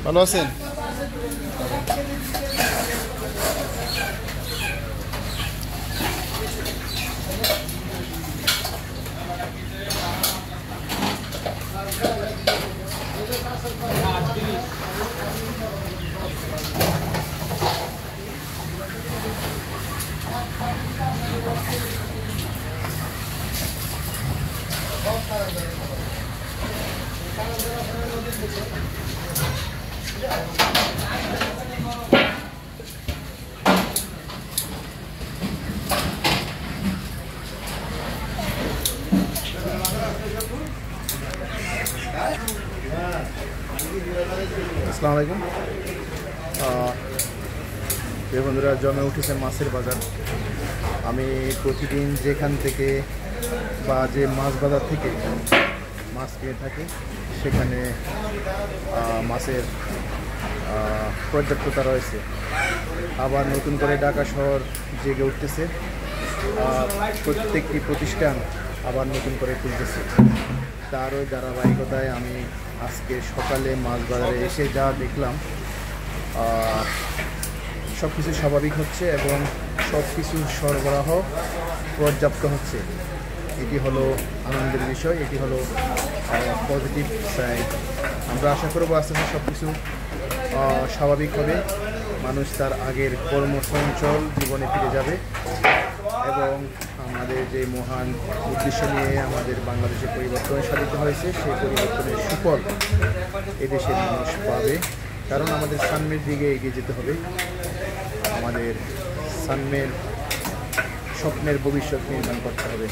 ভালো আছেন? আসসালামু আলাইকুম। বন্ধুরা, জমে উঠেছে মাছের বাজার। আমি প্রতিদিন যেখান থেকে বা যে মাছ বাজার থেকে মাছ কিনে থাকি সেখানে মাছের পর্যাপ্ততা রয়েছে। আবার নতুন করে ঢাকা শহর জেগে উঠতেছে, প্রত্যেকটি প্রতিষ্ঠান আবার নতুন করে খুলতেছে। তার ওই ধারাবাহিকতায় আমি আজকে সকালে মাছ বাজারে এসে যা দেখলাম, সব কিছু স্বাভাবিক হচ্ছে এবং সব কিছু সরবরাহ পর্যাপ্ত হচ্ছে। এটি হলো আনন্দের বিষয়, এটি হলো পজিটিভ সাইড। আমরা আশা করব আস্তে আস্তে সব কিছু স্বাভাবিক হবে, মানুষ তার আগের কর্মসঞ্চল জীবনে ফিরে যাবে এবং আমাদের যে মহান উদ্দেশ্য নিয়ে আমাদের বাংলাদেশে পরিবর্তন সাধিত হয়েছে সেই পরিবর্তনের সুফল এদেশের মানুষ পাবে। কারণ আমাদের সামনের দিকে এগিয়ে যেতে হবে, আমাদের সামনের স্বপ্নের ভবিষ্যৎ নির্মাণ করতে হবে।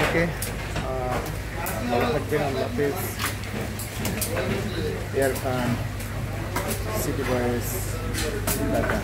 ওকে, ভালো থাকবেন। আল্লাহ হাফেজ। এয়ার খান, সিটি বয়েস, ঢাকা।